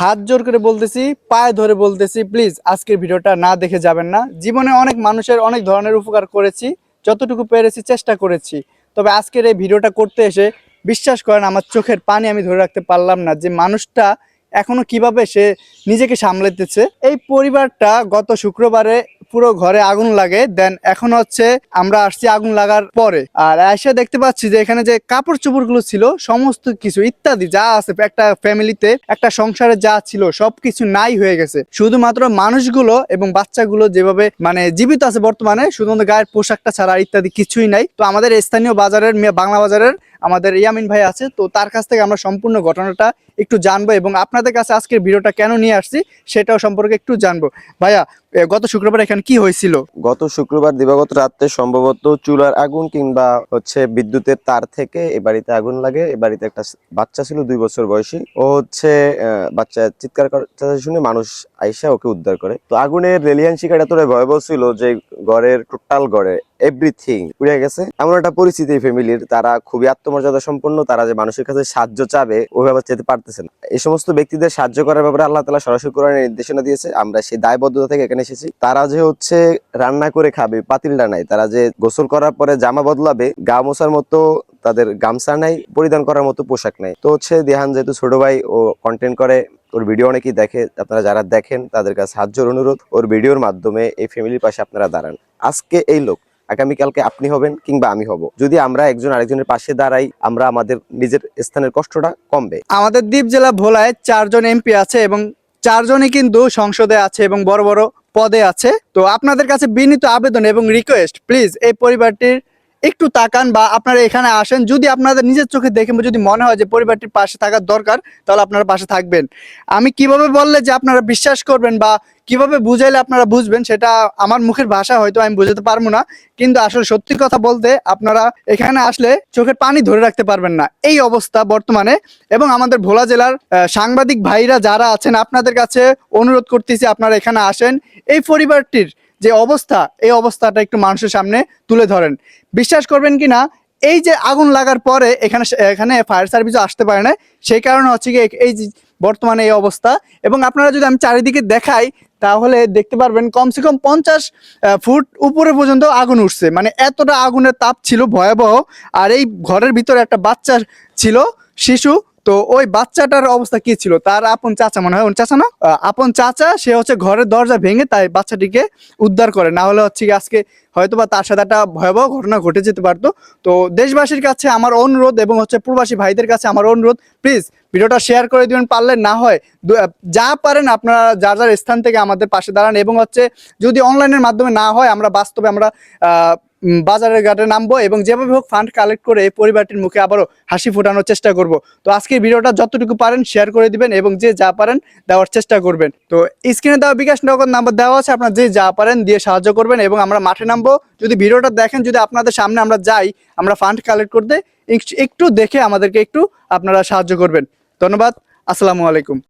হাত জোর করে বলতেছি, পায়ে ধরে বলতেছি, প্লিজ আজকের ভিডিওটা না দেখে যাবেন না। জীবনে অনেক মানুষের অনেক ধরনের উপকার করেছি, যতটুকু পেরেছি চেষ্টা করেছি। তবে আজকের এই ভিডিওটা করতে এসে বিশ্বাস করেন আমার চোখের পানি আমি ধরে রাখতে পারলাম না, যে মানুষটা এখনো কিভাবে সে নিজেকে সামলাতেছে। এই পরিবারটা গত শুক্রবারে পুরো ঘরে আগুন লাগে, দেন এখন হচ্ছে আমরা আসছি আগুন লাগার পরে, আর এসে দেখতে পাচ্ছি যে এখানে যে কাপড় চোপড় গুলো ছিল সমস্ত কিছু ইত্যাদি যা আছে একটা ফ্যামিলিতে, একটা সংসারে যা ছিল সবকিছু নাই হয়ে গেছে। শুধুমাত্র মানুষগুলো এবং বাচ্চাগুলো যেভাবে মানে জীবিত আছে বর্তমানে, শুধুমাত্র গায়ের পোশাকটা ছাড়া ইত্যাদি কিছুই নাই। তো আমাদের স্থানীয় বাজারের বাংলা বাজারের আমাদের ইয়ামিন ভাই আছে, তো তার কাছ থেকে আমরা সম্পূর্ণ ঘটনাটা একটু জানবো এবং আপনাদের কাছে আজকের ভিডিওটা কেন নিয়ে আসছি সেটাও সম্পর্কে একটু জানবো। ভাইয়া, গত শুক্রবার এখানে কি হয়েছিল? গত শুক্রবার দিবাগত রাতে সম্ভবত চুলার আগুন কিংবা বিদ্যুতের তার থেকে এ বাড়িতে আগুন লাগে। এ বাড়িতে একটা বাচ্চা ছিল 2 বছর বয়সী। ও বাচ্চা চিৎকার করতে শুনে মানুষ আইসা ওকে উদ্ধার করে। তো আগুনের রেলিয়ান শিকার এতটাই ভয়াবহ ছিল যে টোটাল এভরিথিং পুড়ে গেছে। এমন একটা পরিস্থিতি ফ্যামিলির, তারা খুবই আত্মমর্যাদা সম্পন্ন, তারা যে মানুষের কাছে সাহায্য চাবে ওইভাবে যেতে পারতেছে না। এই সমস্ত ব্যক্তিদের সাহায্য করার ব্যাপারে আল্লাহ তাআলা সরাসরি কোরআনে নির্দেশনা দিয়েছে। আমরা সেই দায়বদ্ধতা থেকে এখানে এসেছি। তারা যে রান্না করে খাবে পাতিলটা নাই, তারা যে গোসল করার পরে জামা বদলাবে, গা মোছার মতো তাদের গামছা নাই, পরিধান করার মতো পোশাক নাই। তো দেহান যেহেতু ছোট ভাই, ও কন্টেন্ট করে, ওর ভিডিও অনেকেই দেখে। আপনারা যারা দেখেন তাদের কাছে সাহায্যের অনুরোধ, ওর ভিডিওর মাধ্যমে এই ফ্যামিলির পাশে আপনারা দাঁড়ান। আজকে এই লোক, আগামীকালকে আপনি হবেন কিংবা আমি হব। যদি আমরা একজন আরেকজনের পাশে দাঁড়াই, আমরা আমাদের নিজের স্থানের কষ্টটা কমবে। আমাদের দ্বীপ জেলা ভোলায় 4 জন এমপি আছে এবং 4 জনই কিন্তু সংসদে আছে এবং বড় বড় পদে আছে। তো আপনাদের কাছে বিনীত আবেদন এবং রিকোয়েস্ট, প্লিজ এই পরিবারটির একটু তাকান বা আপনারা এখানে আসেন। যদি আপনাদের নিজের চোখে দেখে যদি মনে হয় যে পরিবারটির পাশে থাকার দরকার, তাহলে আপনারা পাশে থাকবেন। আমি কিভাবে বললে যে আপনারা বিশ্বাস করবেন বা কিভাবে বুঝাইলে আপনারা বুঝবেন, সেটা আমার মুখের ভাষা হয়তো আমি বুঝাতে পারবো না, কিন্তু আসলে সত্যি কথা বলতে আপনারা এখানে আসলে চোখের পানি ধরে রাখতে পারবেন না, এই অবস্থা বর্তমানে। এবং আমাদের ভোলা জেলার সাংবাদিক ভাইরা যারা আছেন, আপনাদের কাছে অনুরোধ করতেছি আপনারা এখানে আসেন, এই পরিবারটির যে অবস্থা, এই অবস্থাটা একটু মানুষের সামনে তুলে ধরেন। বিশ্বাস করবেন কিনা, এই যে আগুন লাগার পরে এখানে ফায়ার সার্ভিসও আসতে পারে না, সেই কারণে হচ্ছে কি এই যে বর্তমানে এই অবস্থা। এবং আপনারা যদি আমি চারিদিকে দেখাই তাহলে দেখতে পারবেন কমসে কম 50 ফুট উপরে পর্যন্ত আগুন উঠছে, মানে এতটা আগুনের তাপ ছিল ভয়াবহ। আর এই ঘরের ভিতরে একটা বাচ্চা ছিল, শিশু। তো ওই বাচ্চাটার অবস্থা কি ছিল, তার আপন চাচা, মনে হয় চাচা না, আপন চাচা, সে ঘরের দরজা ভেঙে তাই বাচ্চাটিকে উদ্ধার করে, না হলে আজকে হয়তোবা তার সাথে একটা ভয়াবহ ঘটনা ঘটে যেতে পারতো। তো দেশবাসীর কাছে আমার অনুরোধ এবং প্রবাসী ভাইদের কাছে আমার অনুরোধ, প্লিজ ভিডিওটা শেয়ার করে দিবেন, পারলে না হয় যা পারেন আপনারা যার যার স্থান থেকে আমাদের পাশে দাঁড়ান। এবং যদি অনলাইনের মাধ্যমে না হয়, আমরা বাস্তবে আমরা বাজারের ঘাটে নামবো এবং যেভাবে হোক ফান্ড কালেক্ট করে এই পরিবারটির মুখে আবারও হাসি ফোটানোর চেষ্টা করব। তো আজকের ভিডিওটা যতটুকু পারেন শেয়ার করে দিবেন এবং যে যা পারেন দেওয়ার চেষ্টা করবেন। তো স্ক্রিনে দেওয়া বিকাশ নগদ নাম্বার দেওয়া আছে, আপনারা যে যা পারেন দিয়ে সাহায্য করবেন এবং আমরা মাঠে নামবো। যদি ভিডিওটা দেখেন, যদি আপনাদের সামনে আমরা যাই, আমরা ফান্ড কালেক্ট করতে, একটু দেখে আমাদেরকে একটু আপনারা সাহায্য করবেন। ধন্যবাদ, আসসালামু আলাইকুম।